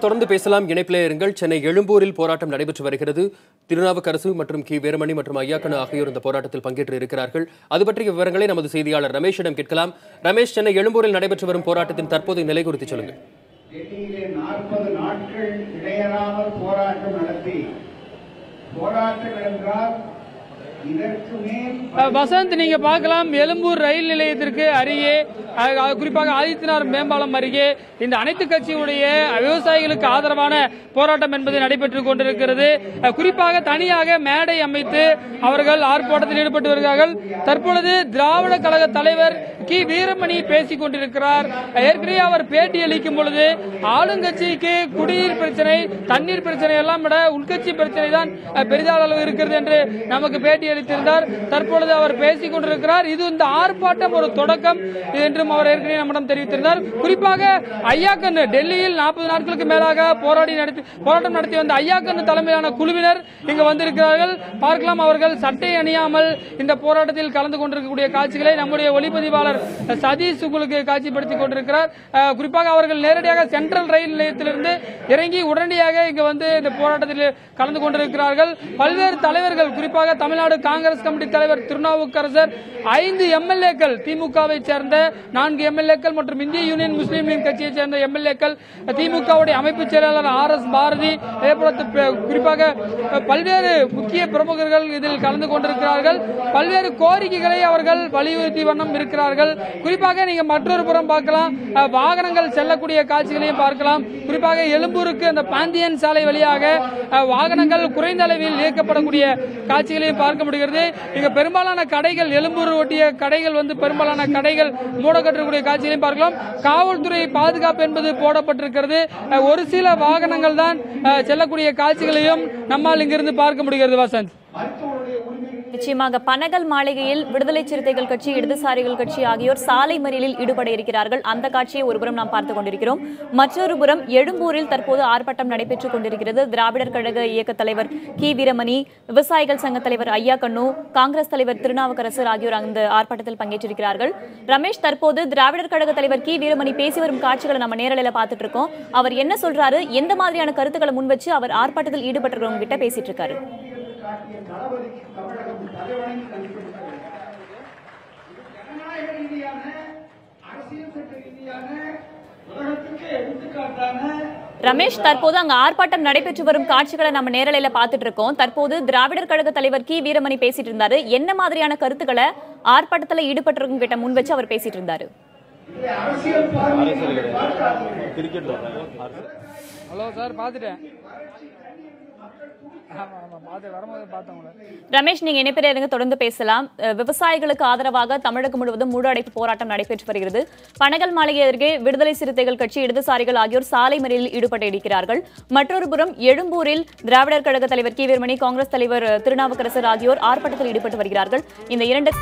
தொடர்ந்து பேசலாம். இணைப்பிலே இருங்கள். சென்னை எழும்பூரில் போராட்டம் நடைபெற்று வருகிறது. திருநாவுக்கரசு மற்றும் கி வீரமணி மற்றும் ஐயாக்கண்ணு ஆகியோர் இந்த போராட்டத்தில் பங்கேற்று இருக்கிறார்கள். அது பற்றிய விவரங்களை நமது செய்தியாளர் ரமேஷிடம் கேட்கலாம். ரமேஷ், சென்னை எழும்பூரில் நடைபெற்று வரும் போராட்டத்தின் தற்போதைய நிலை குறித்து சொல்லுங்கள். டெல்லியிலே 40 நாட்கள் இடையறாமல் போராட்டம் நடத்தி போராட்டம் என்றால் வசந்த், நீங்க பார்க்கலாம், எழும்பூர் ரயில் நிலையத்திற்கு அருகே, குறிப்பாக ஆதித்யநாத் மேம்பாலம் அருகே இந்த அனைத்து கட்சியுடைய விவசாயிகளுக்கு ஆதரவான போராட்டம் என்பது நடைபெற்றுக் கொண்டிருக்கிறது. குறிப்பாக தனியாக மேடை அமைத்து அவர்கள் ஆர்ப்பாட்டத்தில் ஈடுபட்டு வருகிறார்கள். தற்பொழுது திராவிட கழக தலைவர் கி வீரமணி பேசிக் கொண்டிருக்கிறார். ஏற்கனவே அவர் பேட்டி அளிக்கும் பொழுது ஆளுங்கட்சிக்கு குடிநீர் பிரச்சனை, தண்ணீர் பிரச்சனை எல்லாம் விட உள்கட்சி பிரச்சனை தான் பெரிதான அளவு இருக்கிறது என்று நமக்கு பேட்டி அளித்திருந்தார். தற்பொழுது அவர் பேசிக் கொண்டிருக்கிறார். இது இந்த ஆர்ப்பாட்டம் ஒரு தொடக்கம் என்றும் அவர் ஏற்கனவே நம்மிடம் தெரிவித்திருந்தார். குறிப்பாக ஐயாக்கண்ணு, டெல்லியில் 40 நாட்களுக்கு மேலாக போராட்டம் நடத்தி வந்த ஐயாக்கண்ணு தலைமையிலான குழுவினர் இங்கு வந்திருக்கிறார்கள். பார்க்கலாம், அவர்கள் சட்டை அணியாமல் இந்த போராட்டத்தில் கலந்து கொண்டிருக்கக்கூடிய காட்சிகளை நம்முடைய ஒளிப்பதிவாளர் சதீஷ் உங்களுக்கு காட்சிப்படுத்திக் கொண்டிருக்கிறார். குறிப்பாக அவர்கள் நேரடியாக சென்ட்ரல் ரயில் நிலையத்திலிருந்து இறங்கி உடனடியாக இங்கு வந்து இந்த போராட்டத்தில் கலந்து கொண்டிருக்கிறார்கள். பல்வேறு தலைவர்கள், குறிப்பாக தமிழ்நாடு காங்கிரஸ் கமிட்டி தலைவர் திருநாவுக்கரசர், 5 எம்எல்ஏக்கள், திமுகவை சேர்ந்த 4 எம்எல்ஏக்கள் மற்றும் இந்திய யூனியன் முஸ்லீம் லீக் கட்சியை சேர்ந்த எம்எல்ஏக்கள், திமுகவுடைய அமைப்பு செயலாளர் RS பாரதி, குறிப்பாக பல்வேறு முக்கிய பிரமுகர்கள் இதில் கலந்து கொண்டிருக்கிறார்கள். பல்வேறு கோரிக்கைகளை அவர்கள் வலியுறுத்தி வண்ணம் இருக்கிறார்கள். குறிப்பாக நீங்க மற்றொரு புறம் பார்க்கலாம், வாகனங்கள் செல்லக்கூடிய காட்சிகளையும் பார்க்கலாம். குறிப்பாக எழும்பூருக்கு அந்த பாந்தியன் சாலை வழியாக வாகனங்கள் குறைந்த அளவில் இயக்கப்படக்கூடிய காட்சிகளையும் பார்க்க முடிகிறது. இங்க பெரும்பாலான கடைகள், எழும்பூர் ஒட்டிய கடைகள் பெரும்பாலான கடைகள் மூடப்பட்டிருக்கக்கூடிய காட்சிகளையும் பார்க்கலாம். காவல்துறை பாதுகாப்பு என்பது போடப்பட்டிருக்கிறது. ஒரு சில வாகனங்கள் தான் செல்லக்கூடிய காட்சிகளையும் நம்மால் இங்கிருந்து பார்க்க முடிகிறது. வசந்த், நிச்சயமாக பனகல் மாளிகையில் விடுதலை சிறுத்தைகள் கட்சி, இடதுசாரிகள் கட்சி ஆகியோர் சாலை மறியலில் ஈடுபட இருக்கிறார்கள். அந்த காட்சியை ஒருபுறம் நாம் பார்த்துக் கொண்டிருக்கிறோம். மற்றொரு புறம் எழும்பூரில் தற்போது ஆர்ப்பாட்டம் நடைபெற்றுக் கொண்டிருக்கிறது. திராவிடர் கழக இயக்க தலைவர் கி வீரமணி, விவசாயிகள் சங்க தலைவர் ஐயாக்கண்ணு, காங்கிரஸ் தலைவர் திருநாவுக்கரசர் ஆகியோர் அந்த ஆர்ப்பாட்டத்தில் பங்கேற்றிருக்கிறார்கள். ரமேஷ், தற்போது திராவிடர் கழக தலைவர் கி வீரமணி பேசி வரும் காட்சிகளை நம்ம நேரலையில பார்த்துட்டு இருக்கோம். அவர் என்ன சொல்றாரு, எந்த மாதிரியான கருத்துக்களை முன் வச்சு அவர் ஆர்ப்பாட்டத்தில் ஈடுபட்டிருக்கிறவங்க கிட்ட பேசிட்டு இருக்காரு? ரமேஷ், தற்போது அங்க ஆர்ப்பாட்டம் நடைபெற்று வரும் காட்சிகளை நம்ம நேரலையில பார்த்துட்டு இருக்கோம். தற்போது திராவிடர் கழக தலைவர் கி வீரமணி பேசிட்டு இருந்தாரு. என்ன மாதிரியான கருத்துக்களை ஆர்ப்பாட்டத்தில் ஈடுபட்டிருக்கும் கிட்ட முன் வச்சு அவர் பேசிட்டு இருந்தாரு? ஹலோ சார், பாத்துட்டேன். ரமேஷ், நீங்க இணைப்பில தொடர்ந்து பேசலாம். விவசாயிகளுக்கு ஆதரவாக தமிழகம் முழுவதும் முழு அடைப்பு போராட்டம் நடைபெற்று வருகிறது. பனகல் மாளிகை அருகே விடுதலை சிறுத்தைகள் கட்சி, இடதுசாரிகள் ஆகியோர் சாலை மறியலில் ஈடுபட்டு இருக்கிறார்கள். மற்றொரு புறம் எழும்பூரில் திராவிடர் கழக தலைவர் கி வீரமணி, காங்கிரஸ் தலைவர் திருநாவுக்கரசர் ஆகியோர் ஆர்ப்பாட்டத்தில் ஈடுபட்டு வருகிறார்கள். இந்த இரண்டு